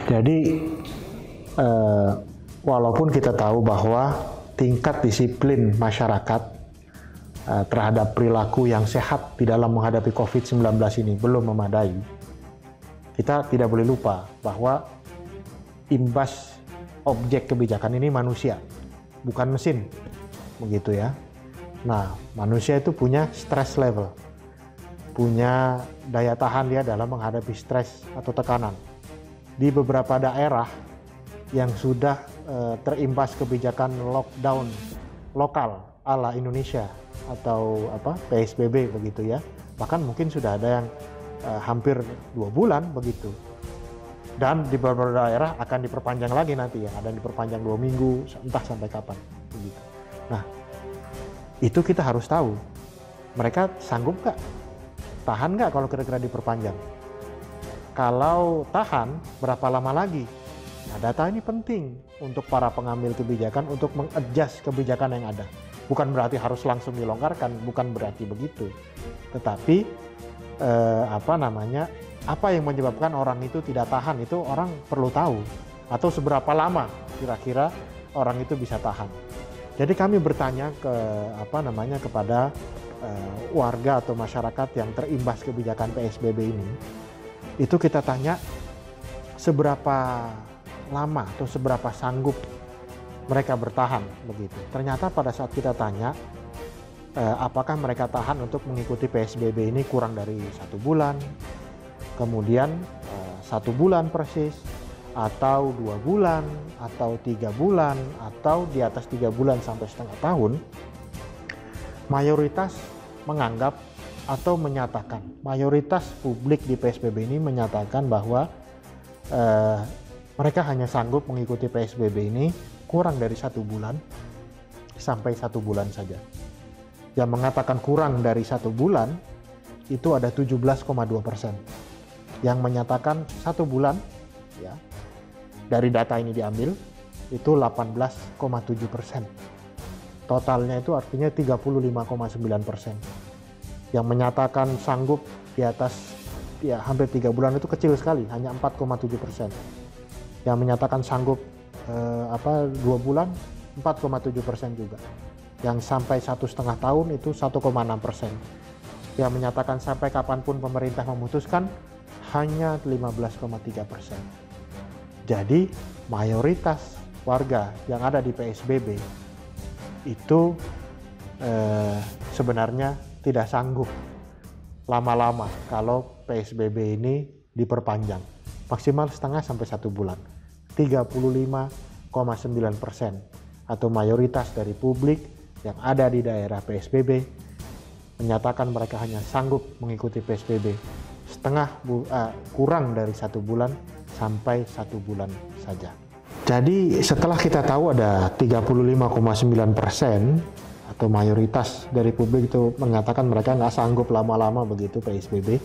Jadi walaupun kita tahu bahwa tingkat disiplin masyarakat terhadap perilaku yang sehat di dalam menghadapi COVID-19 ini belum memadai, kita tidak boleh lupa bahwa imbas objek kebijakan ini manusia, bukan mesin, begitu ya. Nah, manusia itu punya stress level, punya daya tahan dia dalam menghadapi stres atau tekanan. Di beberapa daerah yang sudah terimbas kebijakan lockdown lokal ala Indonesia atau PSBB begitu ya, bahkan mungkin sudah ada yang hampir 2 bulan begitu. Dan di beberapa daerah akan diperpanjang lagi nanti ya, ada yang diperpanjang 2 minggu, entah sampai kapan begitu. Nah, itu kita harus tahu, mereka sanggup nggak? Tahan nggak kalau kira-kira diperpanjang? Kalau tahan, berapa lama lagi? Nah, data ini penting untuk para pengambil kebijakan untuk mengadjust kebijakan yang ada. Bukan berarti harus langsung dilonggarkan, bukan berarti begitu. Tetapi apa yang menyebabkan orang itu tidak tahan, itu orang perlu tahu. Atau seberapa lama kira-kira orang itu bisa tahan. Jadi kami bertanya kepada warga atau masyarakat yang terimbas kebijakan PSBB ini, itu kita tanya seberapa lama atau seberapa sanggup mereka bertahan begitu. Ternyata pada saat kita tanya apakah mereka tahan untuk mengikuti PSBB ini kurang dari 1 bulan, kemudian 1 bulan persis, atau 2 bulan, atau 3 bulan, atau di atas 3 bulan sampai setengah tahun, mayoritas menganggap atau menyatakan, mayoritas publik di PSBB ini menyatakan bahwa mereka hanya sanggup mengikuti PSBB ini kurang dari 1 bulan sampai 1 bulan saja. Yang mengatakan kurang dari 1 bulan itu ada 17,2%. Yang menyatakan 1 bulan, ya, dari data ini diambil, itu 18,7%. Totalnya itu artinya 35,9%. Yang menyatakan sanggup di atas hampir 3 bulan itu kecil sekali, hanya 4,7%. Yang menyatakan sanggup 2 bulan, 4,7% juga. Yang sampai 1,5 tahun itu 1,6%. Yang menyatakan sampai kapanpun pemerintah memutuskan hanya 15,3%. Jadi mayoritas warga yang ada di PSBB itu sebenarnya tidak sanggup lama-lama kalau PSBB ini diperpanjang. Maksimal setengah sampai 1 bulan. 35,9% atau mayoritas dari publik yang ada di daerah PSBB menyatakan mereka hanya sanggup mengikuti PSBB kurang dari 1 bulan sampai 1 bulan saja. Jadi setelah kita tahu ada 35,9% atau mayoritas dari publik itu mengatakan mereka nggak sanggup lama-lama begitu PSBB,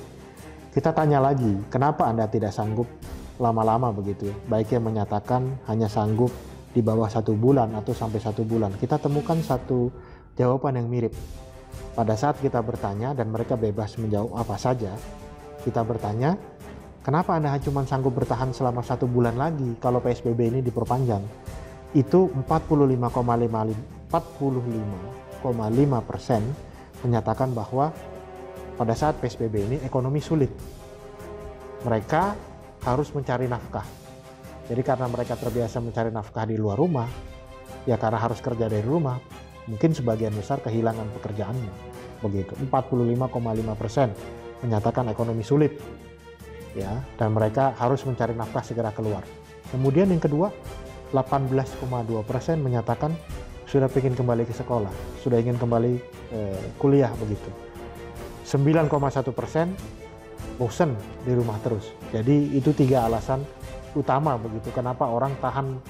kita tanya lagi, kenapa Anda tidak sanggup lama-lama begitu ya? Baik yang menyatakan hanya sanggup di bawah 1 bulan atau sampai 1 bulan. Kita temukan satu jawaban yang mirip. Pada saat kita bertanya dan mereka bebas menjawab apa saja, kita bertanya, kenapa Anda cuma sanggup bertahan selama 1 bulan lagi kalau PSBB ini diperpanjang? Itu 45,5% menyatakan bahwa pada saat PSBB ini ekonomi sulit. Mereka harus mencari nafkah. Jadi karena mereka terbiasa mencari nafkah di luar rumah, ya karena harus kerja dari rumah, mungkin sebagian besar kehilangan pekerjaannya. Begitu, 45,5% menyatakan ekonomi sulit. Ya, dan mereka harus mencari nafkah segera keluar. Kemudian yang kedua, 18,2% menyatakan sudah ingin kembali ke sekolah, sudah ingin kembali kuliah begitu. 9,1% bosan di rumah terus. Jadi itu 3 alasan utama begitu kenapa orang tahan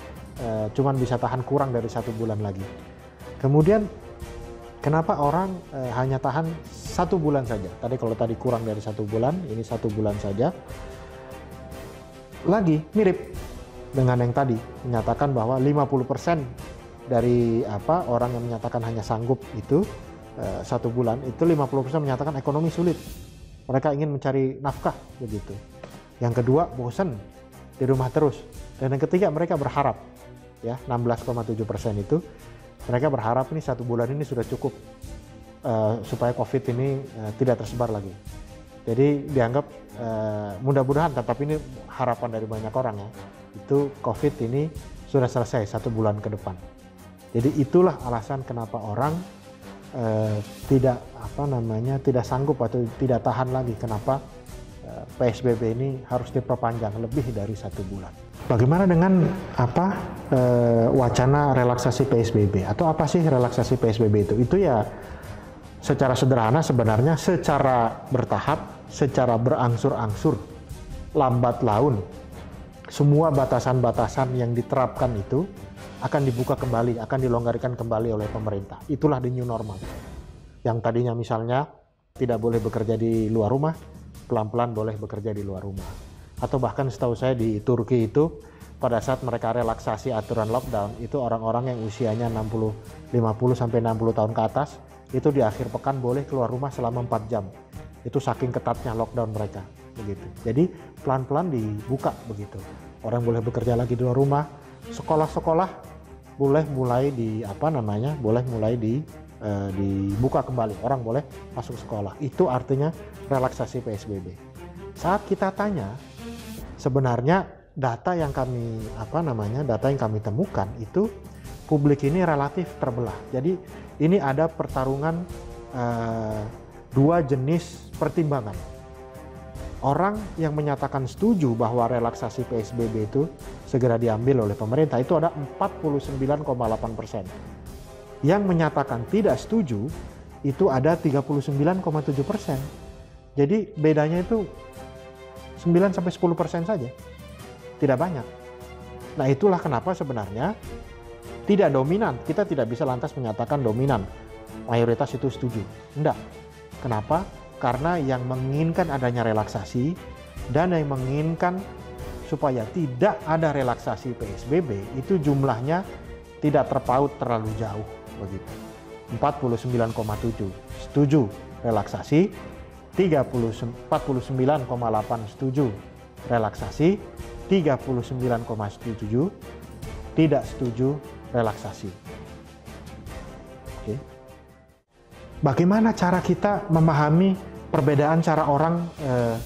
cuman bisa tahan kurang dari 1 bulan lagi. Kemudian kenapa orang hanya tahan 1 bulan saja? Kalau tadi kurang dari 1 bulan, ini 1 bulan saja. Lagi mirip dengan yang tadi, menyatakan bahwa 50% dari orang yang menyatakan hanya sanggup itu 1 bulan, itu 50% menyatakan ekonomi sulit. Mereka ingin mencari nafkah begitu. Yang kedua, bosan di rumah terus. Dan yang ketiga mereka berharap, ya 16,7% itu mereka berharap ini 1 bulan ini sudah cukup supaya COVID ini tidak tersebar lagi. Jadi dianggap mudah-mudahan, tapi ini harapan dari banyak orang ya, itu COVID ini sudah selesai 1 bulan ke depan. Jadi itulah alasan kenapa orang tidak sanggup atau tidak tahan lagi kenapa PSBB ini harus diperpanjang lebih dari 1 bulan. Bagaimana dengan wacana relaksasi PSBB atau apa sih relaksasi PSBB itu? Itu ya secara sederhana sebenarnya secara bertahap, secara berangsur-angsur, lambat laun, semua batasan-batasan yang diterapkan itu akan dibuka kembali, akan dilonggarkan kembali oleh pemerintah. Itulah the new normal. Yang tadinya misalnya tidak boleh bekerja di luar rumah, pelan-pelan boleh bekerja di luar rumah. Atau bahkan setahu saya di Turki itu pada saat mereka relaksasi aturan lockdown, itu orang-orang yang usianya 50 sampai 60 tahun ke atas, itu di akhir pekan boleh keluar rumah selama 4 jam. Itu saking ketatnya lockdown mereka, begitu. Jadi pelan-pelan dibuka begitu. Orang boleh bekerja lagi di luar rumah, sekolah-sekolah boleh mulai dibuka kembali. Orang boleh masuk sekolah. Itu artinya relaksasi PSBB. Saat kita tanya, sebenarnya data yang kami temukan itu publik ini relatif terbelah. Jadi ini ada pertarungan 2 jenis pertimbangan. Orang yang menyatakan setuju bahwa relaksasi PSBB itu segera diambil oleh pemerintah itu ada 49,8%. Yang menyatakan tidak setuju itu ada 39,7%. Jadi bedanya itu 9-10% saja. Tidak banyak. Nah, itulah kenapa sebenarnya tidak dominan. Kita tidak bisa lantas menyatakan dominan. Mayoritas itu setuju. Enggak. Kenapa? Karena yang menginginkan adanya relaksasi dan yang menginginkan supaya tidak ada relaksasi PSBB itu jumlahnya tidak terpaut terlalu jauh begitu. 49,7 setuju relaksasi, 49,8 setuju relaksasi, 39,7 tidak setuju relaksasi. Oke. Bagaimana cara kita memahami perbedaan cara orang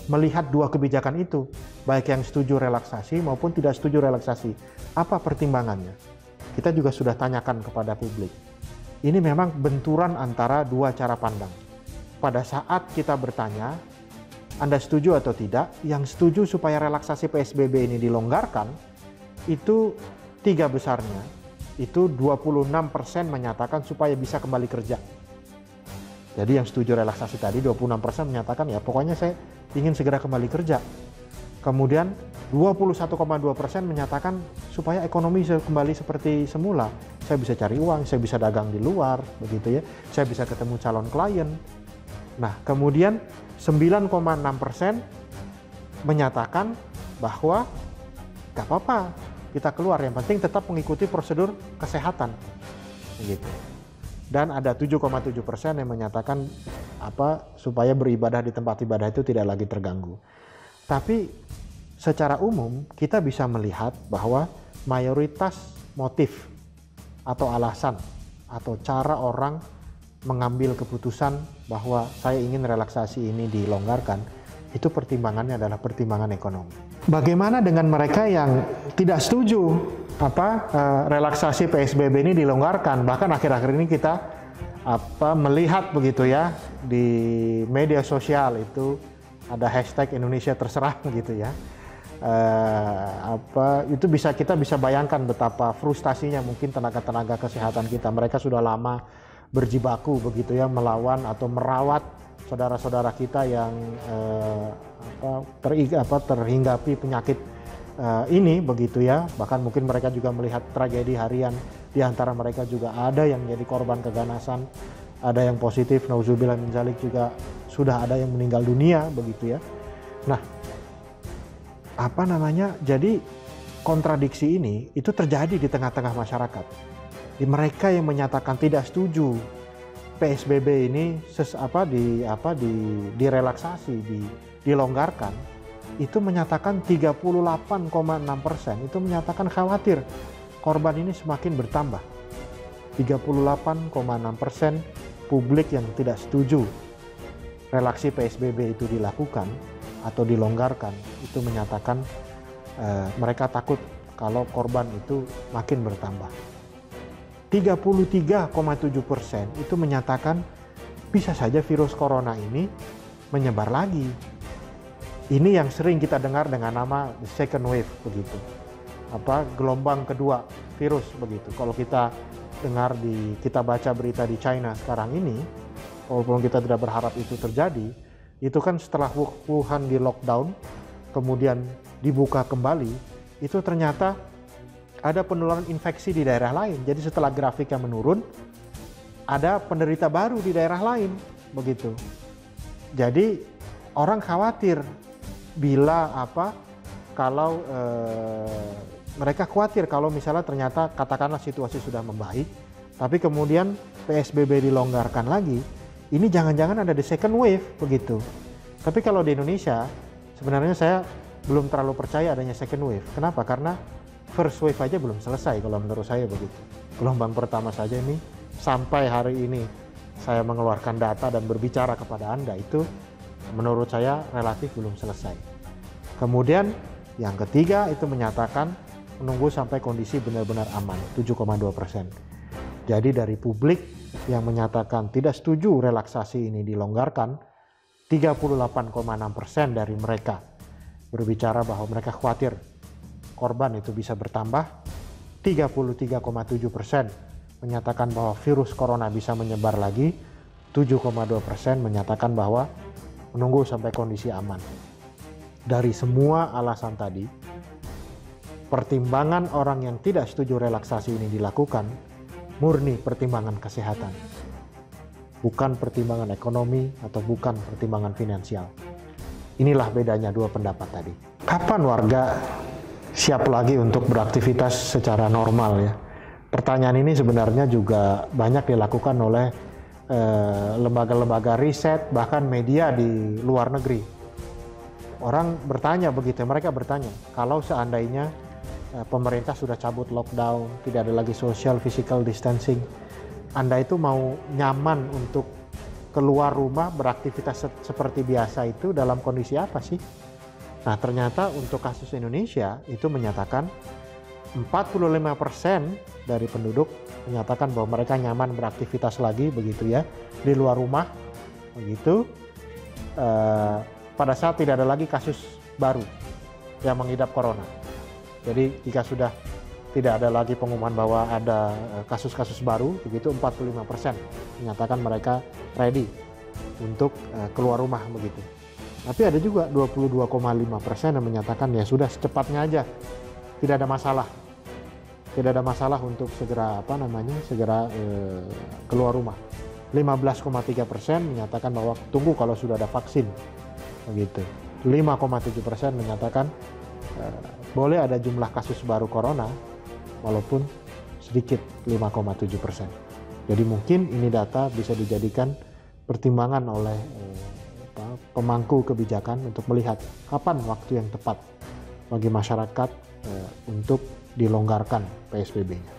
melihat 2 kebijakan itu, baik yang setuju relaksasi maupun tidak setuju relaksasi? Apa pertimbangannya? Kita juga sudah tanyakan kepada publik. Ini memang benturan antara 2 cara pandang. Pada saat kita bertanya, Anda setuju atau tidak? Yang setuju supaya relaksasi PSBB ini dilonggarkan, itu 3 besarnya, itu 26% menyatakan supaya bisa kembali kerja. Jadi yang setuju relaksasi tadi 26% menyatakan ya pokoknya saya ingin segera kembali kerja. Kemudian 21,2% menyatakan supaya ekonomi kembali seperti semula. Saya bisa cari uang, saya bisa dagang di luar, begitu ya. Saya bisa ketemu calon klien. Nah, kemudian 9,6% menyatakan bahwa gak apa-apa kita keluar, yang penting tetap mengikuti prosedur kesehatan. Begitu. Dan ada 7,7% yang menyatakan supaya beribadah di tempat ibadah itu tidak lagi terganggu. Tapi secara umum kita bisa melihat bahwa mayoritas motif atau alasan atau cara orang mengambil keputusan bahwa saya ingin relaksasi ini dilonggarkan, itu pertimbangannya adalah pertimbangan ekonomi. Bagaimana dengan mereka yang tidak setuju relaksasi PSBB ini dilonggarkan? Bahkan akhir-akhir ini kita melihat begitu ya di media sosial itu ada hashtag Indonesia terserah gitu ya. Itu kita bisa bayangkan betapa frustasinya mungkin tenaga-tenaga kesehatan kita. Mereka sudah lama berjibaku begitu ya melawan atau merawat saudara-saudara kita yang terhinggapi penyakit ini begitu ya. Bahkan mungkin mereka juga melihat tragedi harian, di antara mereka juga ada yang jadi korban keganasan, ada yang positif, nauzubillah min dzalik, juga sudah ada yang meninggal dunia begitu ya. Nah, jadi kontradiksi ini itu terjadi di tengah-tengah masyarakat. Di mereka yang menyatakan tidak setuju PSBB ini direlaksasi, dilonggarkan, itu menyatakan 38,6% itu menyatakan khawatir korban ini semakin bertambah. 38,6% publik yang tidak setuju relaksi PSBB itu dilakukan atau dilonggarkan itu menyatakan mereka takut kalau korban itu makin bertambah. 33,7% itu menyatakan bisa saja virus corona ini menyebar lagi. Ini yang sering kita dengar dengan nama the second wave begitu. Gelombang kedua virus begitu. Kalau kita dengar kita baca berita di China sekarang ini, walaupun kita tidak berharap itu terjadi, itu kan setelah Wuhan di lockdown, kemudian dibuka kembali, itu ternyata ada penularan infeksi di daerah lain. Jadi setelah grafiknya menurun, ada penderita baru di daerah lain, begitu. Jadi orang khawatir kalau mereka khawatir kalau misalnya ternyata katakanlah situasi sudah membaik, tapi kemudian PSBB dilonggarkan lagi, ini jangan-jangan ada the second wave, begitu. Tapi kalau di Indonesia, sebenarnya saya belum terlalu percaya adanya second wave. Kenapa? Karena first wave aja belum selesai kalau menurut saya begitu. Gelombang pertama saja ini sampai hari ini saya mengeluarkan data dan berbicara kepada Anda itu menurut saya relatif belum selesai. Kemudian yang ketiga itu menyatakan menunggu sampai kondisi benar-benar aman, 7,2%. Jadi dari publik yang menyatakan tidak setuju relaksasi ini dilonggarkan, 38,6% dari mereka berbicara bahwa mereka khawatir korban itu bisa bertambah, 33,7% menyatakan bahwa virus corona bisa menyebar lagi, 7,2% menyatakan bahwa menunggu sampai kondisi aman. Dari semua alasan tadi, pertimbangan orang yang tidak setuju relaksasi ini dilakukan murni pertimbangan kesehatan, bukan pertimbangan ekonomi atau bukan pertimbangan finansial. Inilah bedanya dua pendapat tadi. Kapan warga siap lagi untuk beraktivitas secara normal ya? Pertanyaan ini sebenarnya juga banyak dilakukan oleh lembaga-lembaga riset, bahkan media di luar negeri. Orang bertanya begitu, mereka bertanya, kalau seandainya pemerintah sudah cabut lockdown, tidak ada lagi social physical distancing, Anda itu mau nyaman untuk keluar rumah beraktivitas seperti biasa itu dalam kondisi apa sih? Nah, ternyata untuk kasus Indonesia itu menyatakan 45% dari penduduk menyatakan bahwa mereka nyaman beraktivitas lagi begitu ya di luar rumah begitu pada saat tidak ada lagi kasus baru yang mengidap corona. Jadi jika sudah tidak ada lagi pengumuman bahwa ada kasus-kasus baru begitu, 45% menyatakan mereka ready untuk keluar rumah begitu. Tapi ada juga 22,5% yang menyatakan ya sudah secepatnya aja, tidak ada masalah. Tidak ada masalah untuk segera keluar rumah. 15,3% menyatakan bahwa tunggu kalau sudah ada vaksin. Begitu. 5,7% menyatakan boleh ada jumlah kasus baru corona walaupun sedikit, 5,7%. Jadi mungkin ini data bisa dijadikan pertimbangan oleh pemangku kebijakan untuk melihat kapan waktu yang tepat bagi masyarakat untuk dilonggarkan PSBB-nya.